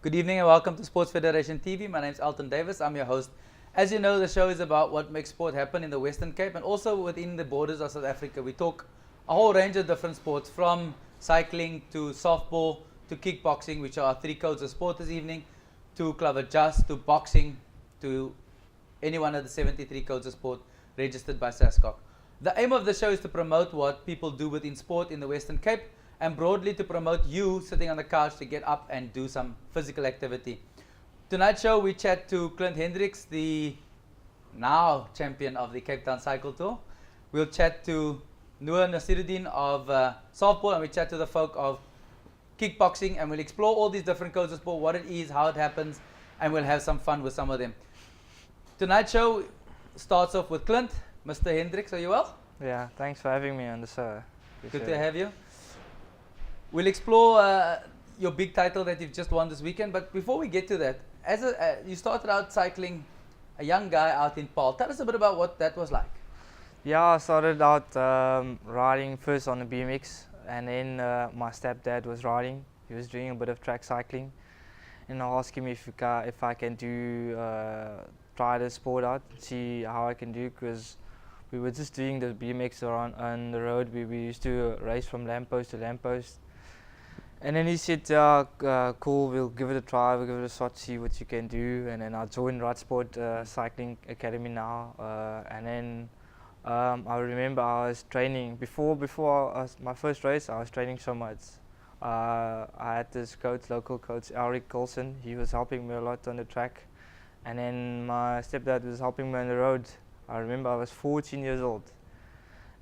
Good evening and welcome to Sports Federation TV. My name is Alton Davis. I'm your host. As you know, the show is about what makes sport happen in the Western Cape and also within the borders of South Africa. We talk a whole range of different sports, from cycling to softball to kickboxing, which are our three codes of sport this evening, to club adjust, to boxing, to any one of the 73 codes of sport registered by SASCOC. The aim of the show is to promote what people do within sport in the Western Cape, and broadly to promote you sitting on the couch to get up and do some physical activity. Tonight's show we chat to Clint Hendricks, the now champion of the Cape Town Cycle Tour. We'll chat to Noor Nasiruddin of softball, and we chat to the folk of kickboxing, and we'll explore all these different codes of sport, what it is, how it happens, and we'll have some fun with some of them. Tonight's show starts off with Clint. Mr. Hendricks, are you well? Yeah, thanks for having me on the show. Good to have you. We'll explore your big title that you've just won this weekend, but before we get to that, you started out cycling, a young guy out in Paarl. Tell us a bit about what that was like. Yeah, I started out riding first on a BMX, and then my stepdad was riding. He was doing a bit of track cycling, and I asked him if I can do try the sport out, see how I can do, because we were just doing the BMX around on the road. We used to race from lamppost to lamppost. And then he said, cool, we'll give it a try, we'll give it a shot, see what you can do. And then I joined Radsport Cycling Academy now. And then I remember I was training, before my first race, I was training so much. I had this coach, local coach, Ulrich Coulson. He was helping me a lot on the track. And then my stepdad was helping me on the road. I remember I was 14 years old.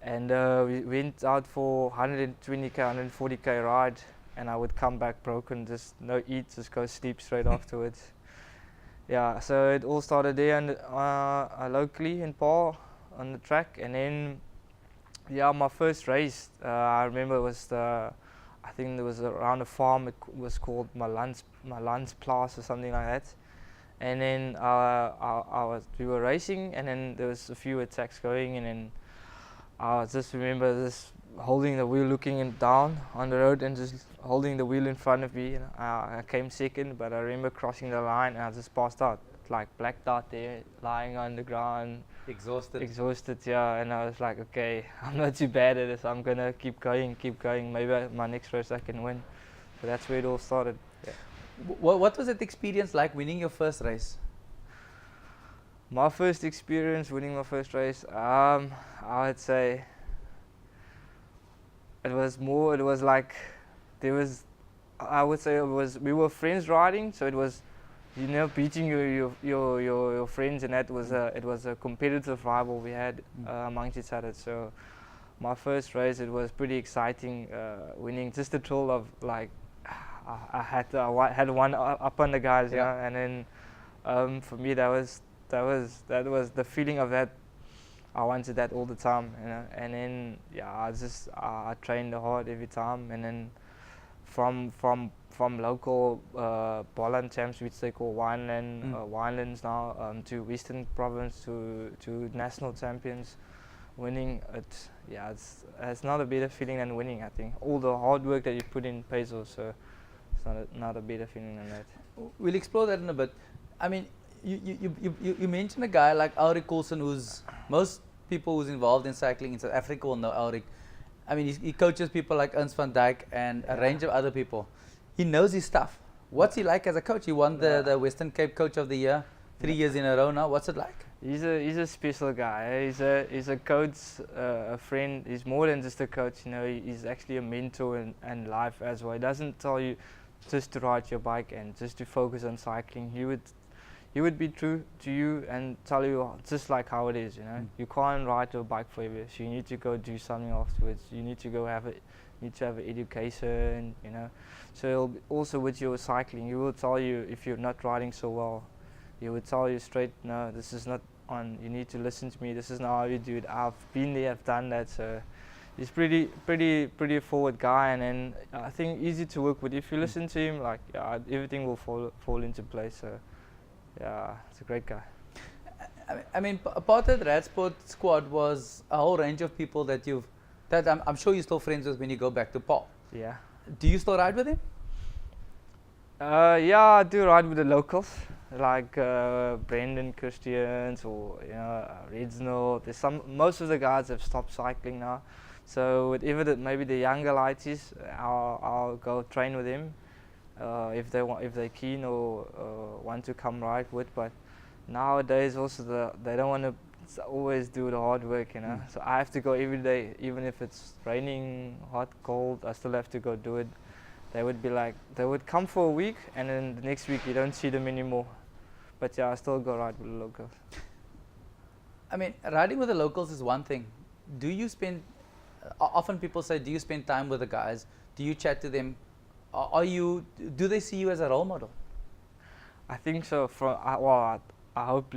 And we went out for 120k, 140k ride. And I would come back broken, just no eat, just go sleep straight afterwards. Yeah, so it all started there and locally in Paarl on the track. And then, yeah, my first race, I remember it was I think it was around a farm. It was called Malan's Place or something like that. And then we were racing, and then there was a few attacks going, and then I just remember this holding the wheel, looking down on the road, and just holding the wheel in front of me. I came second, but I remember crossing the line, and I just passed out, like blacked out there, lying on the ground. Exhausted, yeah. And I was like, okay, I'm not too bad at this. I'm gonna keep going. Maybe my next race I can win. So that's where it all started. Yeah. What was that experience like, winning your first race? My first experience winning my first race, I would say it was like, we were friends riding, so it was, beating your friends, and that was it was a competitive rival we had amongst each other. So my first race, it was pretty exciting, winning, just the thrill of like, I had one up on the guys, you know, and then for me that was the feeling of that. I wanted that all the time, you know. And then I trained hard every time, and then from local Bolland champs, which they call Winelands now, to Western Province, to national champions, winning it. Yeah, it's not a better feeling than winning. I think all the hard work that you put in pays off, so it's not a better feeling than that. We'll explore that in a bit. I mean, you mentioned a guy like Ulrich Coulson, who's most people who's involved in cycling in South Africa will know Ulrich. I mean, he coaches people like Ernst van Dijk and a range of other people. He knows his stuff. What's he like as a coach? He won the Western Cape Coach of the Year 3 years in a row now. What's it like? He's a special guy. He's a coach, a friend. He's more than just a coach. You know, he's actually a mentor in life as well. He doesn't tell you just to ride your bike and just to focus on cycling. He would be true to you and tell you just like how it is, you know. You can't ride your bike forever, so you need to go do something afterwards. You need to go have an education, you know. So also with your cycling, he will tell you if you're not riding so well. He will tell you straight, no, this is not on. You need to listen to me. This is not how you do it. I've been there, I've done that. So he's pretty forward guy, and then I think easy to work with. If you listen to him, like everything will fall into place. So yeah, it's a great guy. I mean, part of the Radsport squad was a whole range of people that I'm sure you're still friends with when you go back to Paarl. Yeah. Do you still ride with him? Yeah, I do ride with the locals, like Brendan Christians or Reginald. There's most of the guys have stopped cycling now, so whatever maybe the younger lighties, I'll go train with them if they're keen or want to come ride with. But nowadays also they don't want to always do the hard work, So I have to go every day, even if it's raining, hot, cold. I still have to go do it. They would come for a week, and then the next week you don't see them anymore. But yeah, I still go ride with the locals. I mean, riding with the locals is one thing. Do you spend, often people say, do you spend time with the guys? Do you chat to them? Do they see you as a role model? I think so. I hope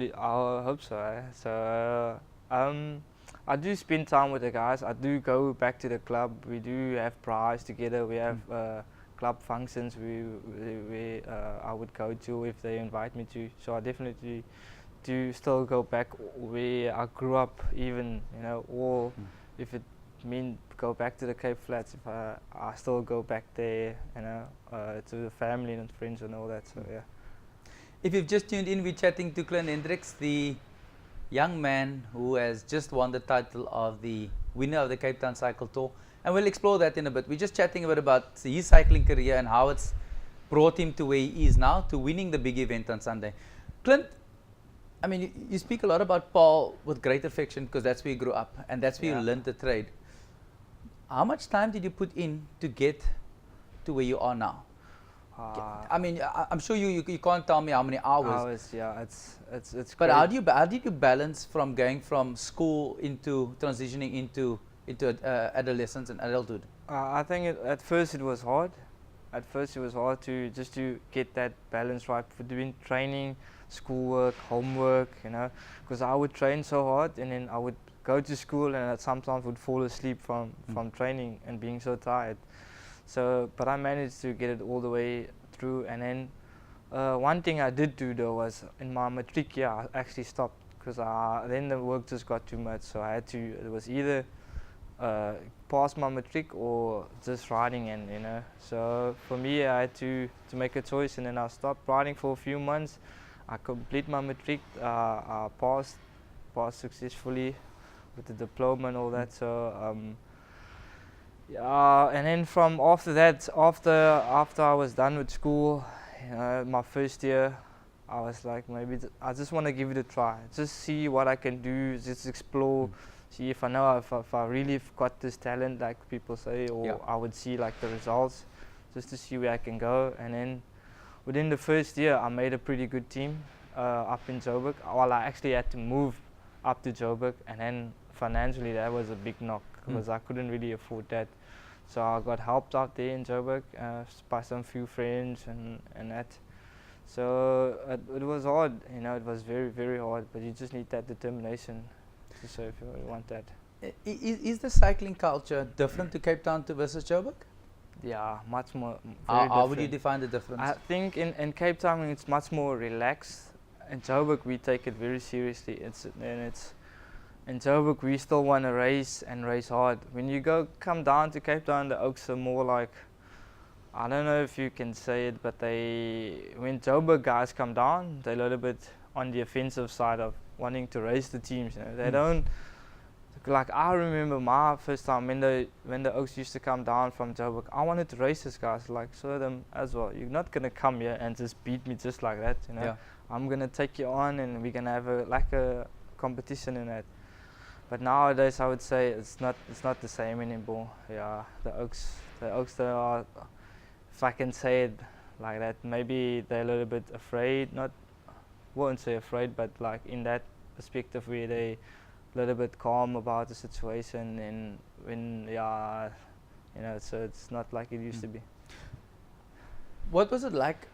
so. So I do spend time with the guys. I do go back to the club. We do have prize together. We have club functions we I would go to if they invite me to. So I definitely do still go back where I grew up, even or if it means go back to the Cape Flats. If I still go back there, to the family and friends and all that. So yeah. If you've just tuned in, we're chatting to Clint Hendricks, the young man who has just won the title of the winner of the Cape Town Cycle Tour. And we'll explore that in a bit. We're just chatting a bit about his cycling career and how it's brought him to where he is now, to winning the big event on Sunday. Clint, I mean, you speak a lot about Paul with great affection because that's where you grew up and that's where you learned the trade. How much time did you put in to get to where you are now? I mean, I'm sure you can't tell me how many hours. Hours, yeah, it's. But how did you balance from going from school into transitioning into adolescence and adulthood? I think at first it was hard. At first it was hard to get that balance right between training, schoolwork, homework, because I would train so hard and then I would go to school and I sometimes would fall asleep from training and being so tired. So, but I managed to get it all the way through. And then one thing I did do though was in my matric year, I actually stopped because then the work just got too much. So I had to. It was either pass my matric or just riding, and So for me, I had to make a choice, and then I stopped riding for a few months. I complete my matric. I passed successfully with the diploma and all that. So. And then from after that, after I was done with school, my first year, I was like, maybe I just want to give it a try, just see what I can do, just explore, see if I know if I really got this talent, like people say, or I would see like the results, just to see where I can go. And then within the first year, I made a pretty good team up in Joburg. Well, I actually had to move up to Joburg, and then financially that was a big knock because I couldn't really afford that. So I got helped out there in Joburg by some few friends and that. So it was hard, it was very, very hard, but you just need that determination to show if you want that. Is the cycling culture different to Cape Town versus Joburg? Yeah, much more. How would you define the difference? I think in Cape Town it's much more relaxed. In Joburg we take it very seriously. In Joburg we still want to race and race hard. When you come down to Cape Town, the Oaks are more like, I don't know if you can say it, but when Joburg guys come down, they're a little bit on the offensive side of wanting to race the teams. They don't, like I remember my first time when the Oaks used to come down from Joburg, I wanted to race these guys, like show them as well. You're not gonna come here and just beat me just like that, Yeah. I'm gonna take you on and we're gonna have a competition in that. But nowadays, I would say it's not the same anymore. Yeah, the Oaks, they are, if I can say it like that, maybe they're a little bit afraid. Won't say afraid, but like in that perspective where they a little bit calm about the situation, and so it's not like it used to be. What was it like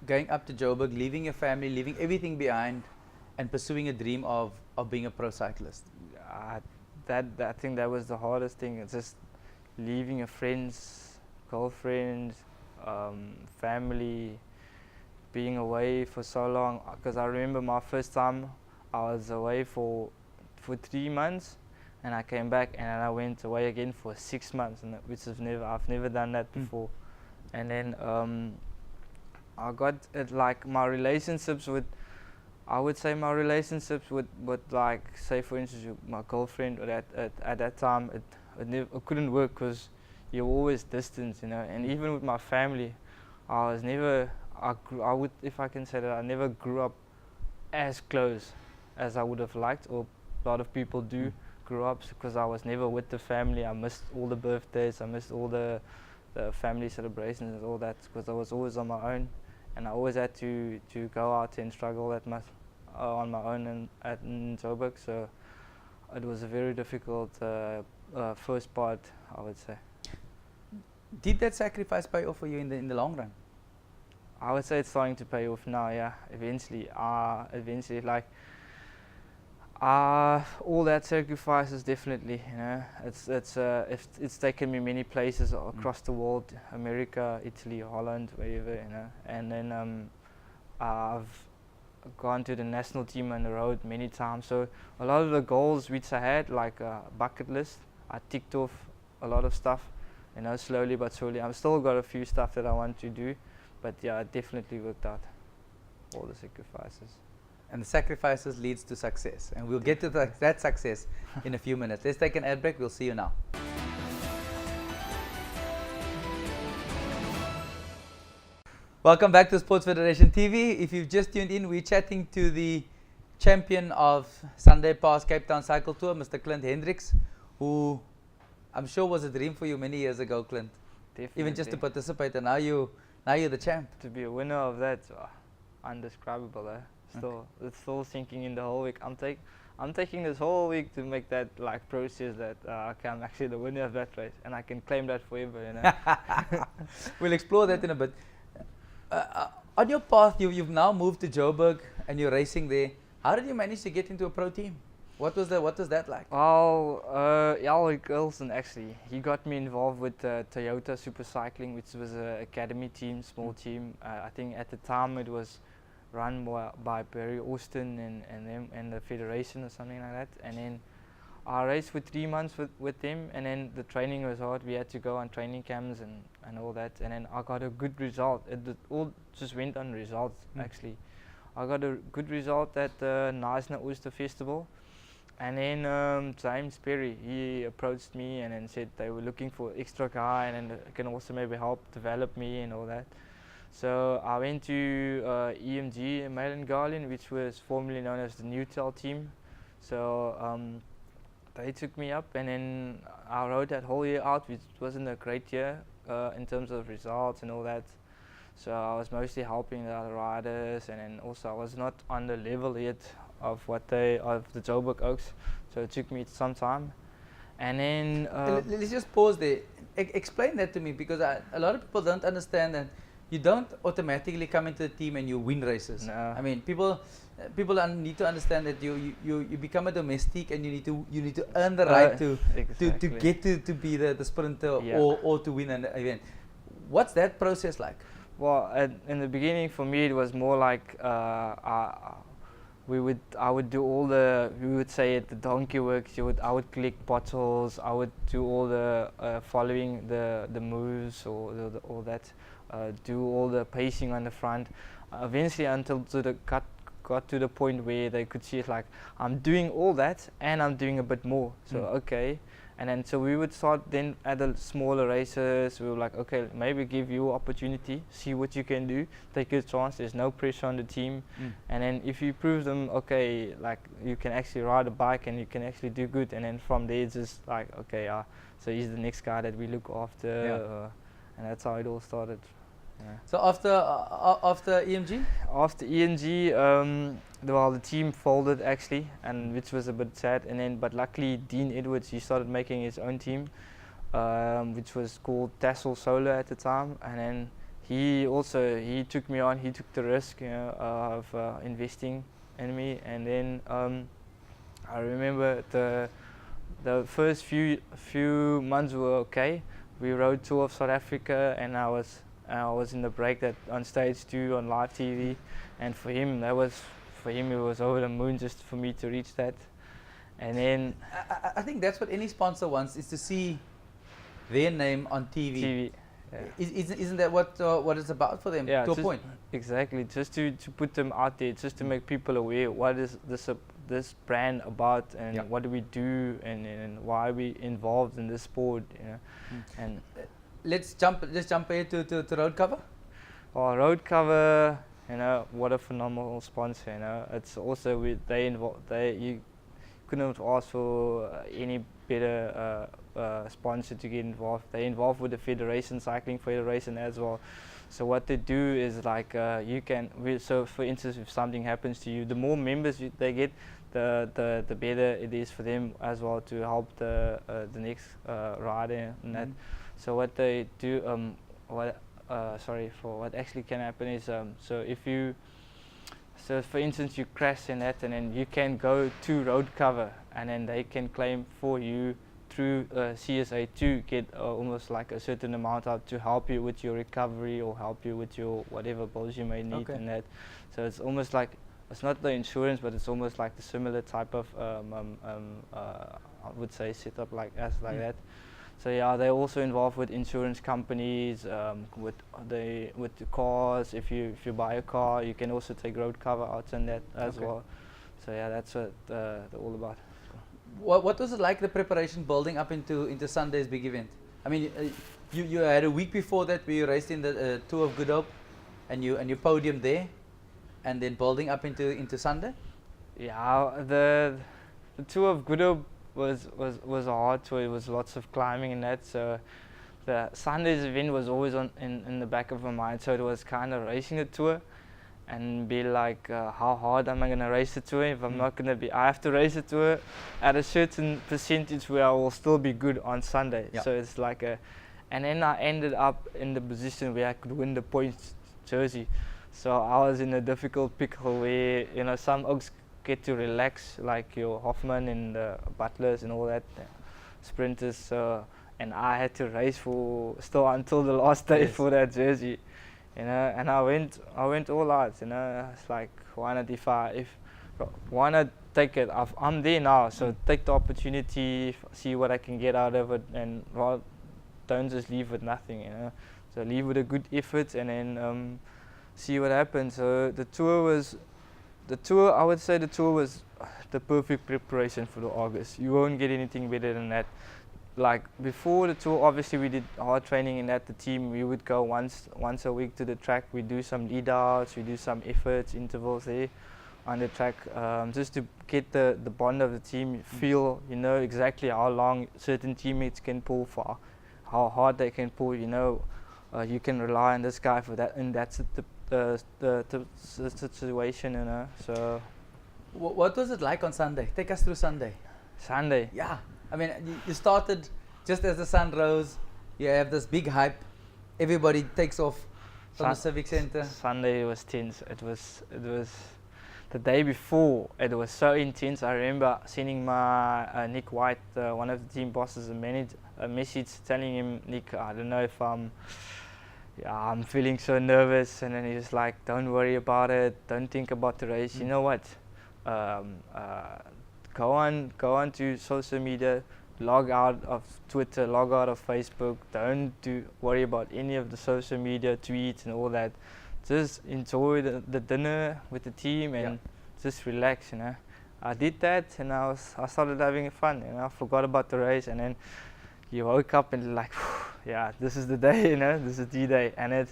going up to Joburg, leaving your family, leaving everything behind, and pursuing a dream of being a pro cyclist? I think that was the hardest thing. It's just leaving your friends, girlfriends, family, being away for so long. Because I remember my first time I was away for 3 months, and I came back and I went away again for 6 months, which I've never done that before. And then I got it like my relationships with, I would say my relationships with like, say for instance, my girlfriend, or at that time, it couldn't work because you're always distant, you know. And even with my family, I was never, I would, if I can say that, I never grew up as close as I would have liked, or a lot of people do grow up, because I was never with the family. I missed all the birthdays, I missed all the family celebrations and all that, because I was always on my own, and I always had to go out and struggle that much on my own in Joburg. So it was a very difficult first part, I would say. Did that sacrifice pay off for you in the long run? I would say it's starting to pay off now. Yeah, eventually, like all that sacrifices, definitely. You know, it's taken me many places across the world, America, Italy, Holland, wherever, you know. And then I've gone to the national team on the road many times. So a lot of the goals which I had, like a bucket list, I ticked off a lot of stuff, you know, slowly but surely. I've still got a few stuff that I want to do, but yeah, it definitely worked out, all the sacrifices. And the sacrifices leads to success, and we'll get to that success in a few minutes. Let's take an ad break. We'll see you now. Welcome back to Sports Federation TV. If you've just tuned in, we're chatting to the champion of Sunday Pass Cape Town Cycle Tour, Mr. Clint Hendricks, who I'm sure was a dream for you many years ago, Clint. Definitely. Even just to participate, and now you're the champ. To be a winner of that, undescribable. Still, it's still sinking in the whole week. I'm taking this whole week to make that like process that okay, I'm actually the winner of that race, and I can claim that forever. You know. We'll explore that in a bit. On your path, you've now moved to Joburg and you're racing there. How did you manage to get into a pro team? What was that like? Well, Alec Wilson actually, he got me involved with Toyota Super Cycling, which was an academy team, small team. I think at the time it was run by Barry Austin and the federation or something like that. And then I raced for 3 months with them, and then the training was hard. We had to go on training camps and all that, and then I got a good result. It all just went on results actually. I got a good result at the Knysna Oyster Festival, and then James Perry, he approached me and then said they were looking for extra guy, and then can also maybe help develop me and all that. So I went to EMG Malin Garlin, which was formerly known as the Newtel team. So they took me up, and then I rode that whole year out, which wasn't a great year in terms of results and all that. So I was mostly helping the other riders, and then also I was not on the level yet of the Joburg Oaks. So it took me some time. And then let's just pause there. Explain that to me, because a lot of people don't understand that you don't automatically come into the team and you win races. No. I mean, people need to understand that you become a domestique, and you need to earn the right to get to be the sprinter, yeah, or to win an event. What's that process like? Well, in the beginning for me it was more like I would do all the, we would say it, the donkey works. I would collect bottles. I would do all the following the moves, or all that. Do all the pacing on the front. Eventually, until got to the point where they could see it like I'm doing all that and I'm doing a bit more. So okay, and then so we would start then at the smaller races. We were like, okay, maybe give you opportunity, see what you can do, take a chance. There's no pressure on the team, and then if you prove them, okay, like you can actually ride a bike and you can actually do good, and then from there it's just like, okay, so he's the next guy that we look after, and that's how it all started. Yeah. So after EMG? After EMG, the team folded actually, and which was a bit sad. And then, but luckily, Dean Edwards, he started making his own team, which was called Tassel Solar at the time. And then he took me on. He took the risk, you know, of investing in me. And then I remember the first few months were okay. We rode Tour of South Africa, and I was in the break that on stage 2 on live TV, and for him it was over the moon just for me to reach that. And then I think that's what any sponsor wants, is to see their name on TV. Isn't that what it's about for them, Yeah, to a just point? exactly. Just to put them out there, just to make people aware what is this brand about, and Yeah. what do we do, and why are we involved in this sport, you know. And Let's jump ahead to road cover. our road cover, you know, what a phenomenal sponsor, you know. It's also you couldn't ask for any better sponsor to get involved. They're involved with the federation, cycling federation as well. So what they do is like so for instance, if something happens to you, the more members they get, the better it is for them as well to help the next rider and that. So what they do, what actually can happen is, so for instance you crash in that, and then you can go to road cover, and then they can claim for you through CSA to get almost like a certain amount out to help you with your recovery or help you with your whatever bills you may need and that. So it's almost like, it's not the insurance, but it's almost like the similar type of I would say setup like that. So yeah, they're also involved with insurance companies, with the cars. If you buy a car, you can also take road cover out and that as well. So yeah, that's what they're all about. What was it like, the preparation building up into Sunday's big event? I mean, you had a week before that where you raced in the Tour of Good Hope, and you podiumed there, and then building up into Sunday. Yeah, the Tour of Good Hope was a hard tour. It was lots of climbing and that. So the Sunday's event was always in the back of my mind. So it was kind of racing the tour, and be like, how hard am I gonna race the tour? If I'm not gonna I have to race the tour at a certain percentage where I will still be good on Sunday. Yeah. So it's like and then I ended up in the position where I could win the points jersey. So I was in a difficult pickle where, you know, some oaks get to relax, like your Hoffman and the Butlers and all that, sprinters. And I had to race still until the last day for that jersey, you know. And I went all out, you know. It's like, why not take it? I'm there now, so take the opportunity, see what I can get out of it, and don't just leave with nothing, you know. So leave with a good effort, and then see what happens. So I would say the tour was the perfect preparation for the August. You won't get anything better than that. Like before the tour, obviously we did hard training in that. The team, we would go once a week to the track. We do some lead outs, we do some efforts, intervals there on the track, just to get the bond of the team, feel, you know, exactly how long certain teammates can pull for, how hard they can pull, you know. You can rely on this guy for that, and that's the situation, you know. So what was it like on Sunday? Take us through Sunday. Sunday. Yeah, I mean, you started just as the sun rose. You have this big hype. Everybody takes off from the Civic Centre. Sunday was tense. It was the day before. It was so intense. I remember sending my Nick White, one of the team bosses, a message telling him, Nick, I don't know if I'm feeling so nervous. And then he was like, don't worry about it. Don't think about the race. You know what? Go on to social media, log out of Twitter, log out of Facebook. Don't worry about any of the social media tweets and all that. Just enjoy the dinner with the team and just relax, you know. I did that, and I started having fun, and I forgot about the race. And then you woke up and like, yeah, this is the day, you know, this is the day. And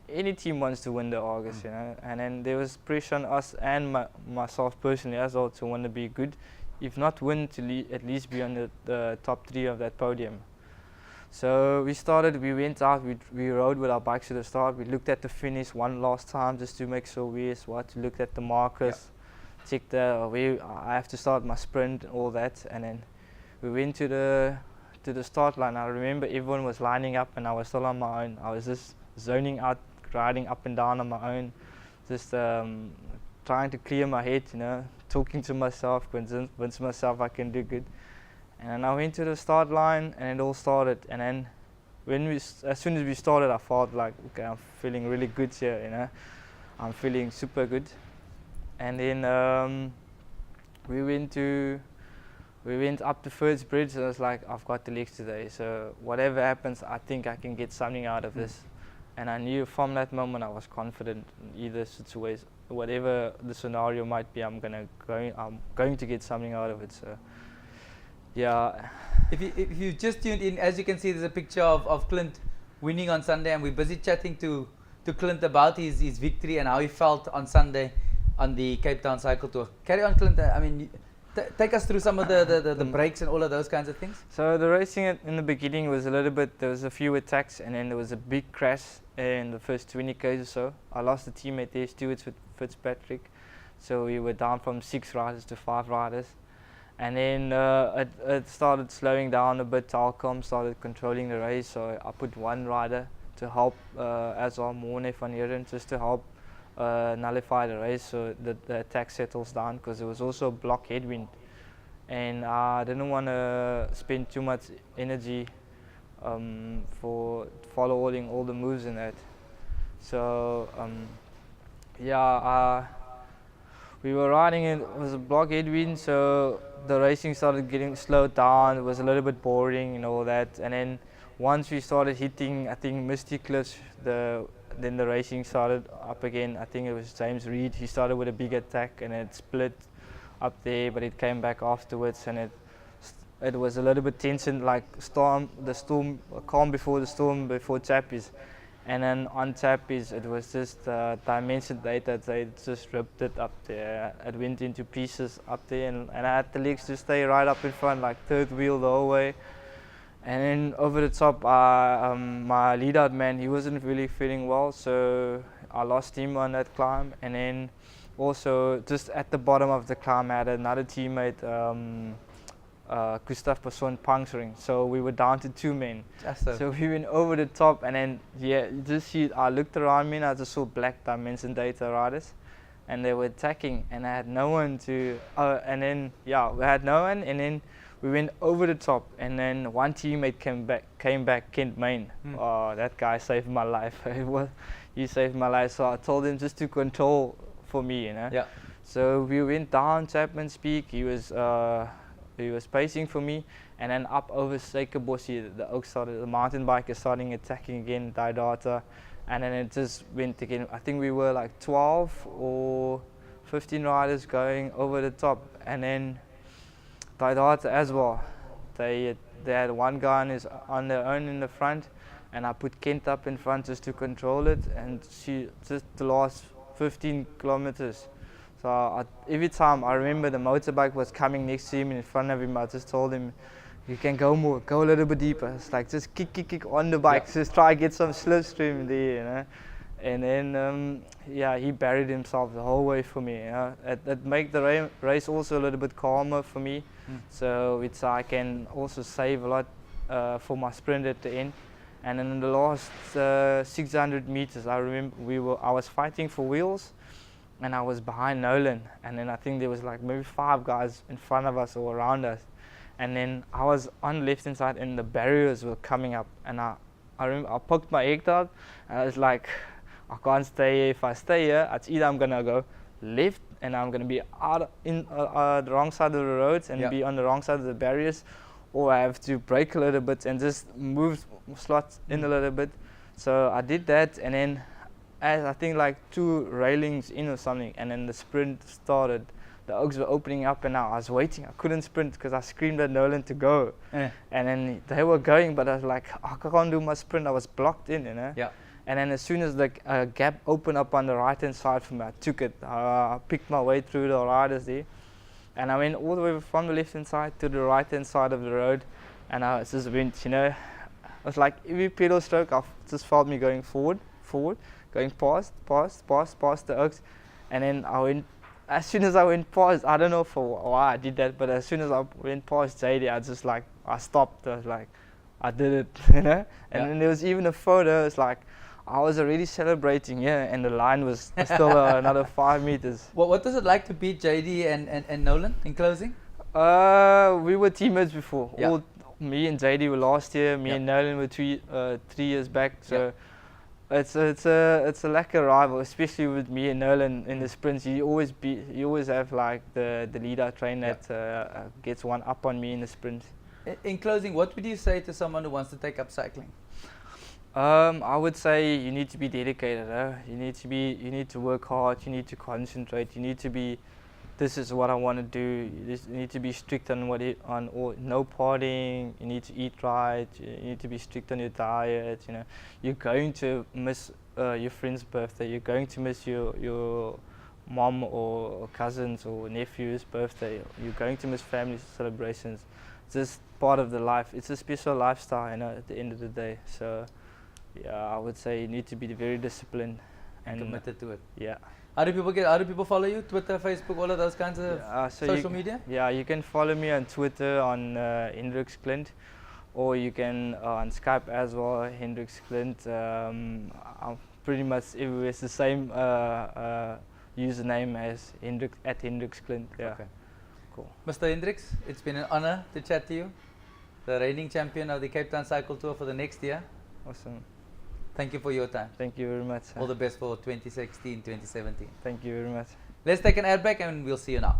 any team wants to win the August, you know. And then there was pressure on us and myself personally as well to want to be good, if not win, to at least be on the top 3 of that podium. So we went out, we rode with our bikes to the start. We looked at the finish one last time just to make sure we looked at the markers, checked I have to start my sprint and all that. And then we went to the start line. I remember everyone was lining up and I was still on my own. I was just zoning out, riding up and down on my own, just trying to clear my head, you know, talking to myself, convince myself I can do good. And then I went to the start line and it all started. And then as soon as we started, I felt like, okay, I'm feeling really good here, you know. I'm feeling super good. And then we went to we went up the first bridge and I was like, I've got the legs today, so whatever happens, I think I can get something out of this. And I knew from that moment I was confident in either situation, whatever the scenario might be, I'm going to get something out of it. So yeah. If you just tuned in, as you can see, there's a picture of Clint winning on Sunday, and we're busy chatting to Clint about his victory and how he felt on Sunday on the Cape Town Cycle Tour. Carry on, Clint. I mean, take us through some of the breaks and all of those kinds of things. So the racing in the beginning was a little bit, there was a few attacks, and then there was a big crash in the first 20 k's or so. I lost a teammate there, Stewart's with Fitzpatrick, so we were down from 6 riders to 5 riders. And then it started slowing down a bit. Alcom started controlling the race, so I put one rider to help Azar Morne van Heeren, just to help nullify the race so that the attack settles down, because there was also a block headwind, and I didn't want to spend too much energy for following all the moves in that. So yeah, we were riding, it was a block headwind, so the racing started getting slowed down. It was a little bit boring and all that, and then once we started hitting, I think, Misty Cliffs, then the racing started up again. I think it was James Reed. He started with a big attack and it split up there, but it came back afterwards, and it was a little bit tension, like calm before the storm, before Chappies. And then on Chappies, it was just dimension data. They just ripped it up there. It went into pieces up there, and I had the legs to stay right up in front, like third wheel the whole way. And then over the top, my lead-out man, he wasn't really feeling well, so I lost him on that climb. And then also, just at the bottom of the climb, I had another teammate, Gustav Passon, puncturing. So we were down to 2 men. So we went over the top, and then yeah, you just see, I looked around me and I just saw black dimension data riders, and they were attacking, and I had no one to. And then yeah, we had no one, and then we went over the top, and then one teammate came back, Kent Main. Oh, that guy saved my life. He saved my life. So I told him just to control for me, you know. Yeah. So we went down Chapman's Peak. He was pacing for me, and then up over Sekerbossie, the mountain biker starting attacking again, Didata, and then it just went again. I think we were like 12 or 15 riders going over the top, and then Didata as well. They had one guy on their own in the front, and I put Kent up in front just to control it, and she just the last 15 kilometers. So every time I remember the motorbike was coming next to him and in front of him, I just told him, you can go more, go a little bit deeper. It's like just kick on the bike, just try to get some slipstream there, you know. And then yeah, he buried himself the whole way for me. You know? It made the race also a little bit calmer for me. So I can also save a lot for my sprint at the end. And then in the last 600 meters, I remember I was fighting for wheels, and I was behind Nolan, and then I think there was like maybe 5 guys in front of us or around us, and then I was on the left hand side and the barriers were coming up, and I remember I poked my egg out, and I was like, I can't stay here. If I stay here, it's either I'm gonna go left and I'm gonna be out in the wrong side of the roads and be on the wrong side of the barriers, or I have to brake a little bit and just move slots in a little bit. So I did that, and then as I think like 2 railings in or something, and then the sprint started. The oaks were opening up, and now I was waiting. I couldn't sprint because I screamed at Nolan to go. And then they were going, but I was like, I can't do my sprint. I was blocked in, you know. Yeah. And then as soon as the gap opened up on the right hand side for me, I took it. I picked my way through the riders there, and I went all the way from the left hand side to the right hand side of the road, and I just went, you know, it was like every pedal stroke I just felt me going forward, going past the oaks, and then I went. As soon as I went past, I don't know for why I did that, but as soon as I went past JD, I stopped. I was like, I did it, you know. And then there was even a photo. It's like I was already celebrating, and the line was still another 5 meters. What does it like to beat JD and Nolan in closing? We were teammates before. Me and JD were last year. Me and Nolan were 3 years back. So It's a lack of rival, especially with me and Nolan in the sprints. You always have like the leader train that gets one up on me in the sprints. In closing, what would you say to someone who wants to take up cycling? I would say you need to be dedicated. You need to work hard. You need to concentrate. You need to be. This is what I want to do. You need to be strict on no partying. You need to eat right. You need to be strict on your diet. You know, you're going to miss your friend's birthday. You're going to miss your mom or cousins or nephew's birthday. You're going to miss family celebrations. It's just part of the life. It's a special lifestyle, you know, at the end of the day. So, yeah, I would say you need to be very disciplined And committed to it. Yeah. How do people follow you? Twitter, Facebook, all of those kinds of social media? Yeah, you can follow me on Twitter on Hendricks Clint, or you can on Skype as well, Hendricks Clint. I'm pretty much everywhere. It's the same username as Hendricks Clint. Yeah. Okay. Cool. Mr. Hendricks, it's been an honor to chat to you. The reigning champion of the Cape Town Cycle Tour for the next year. Awesome. Thank you for your time. Thank you very much. All the best for 2016, 2017. Thank you very much. Let's take an ad break and we'll see you now.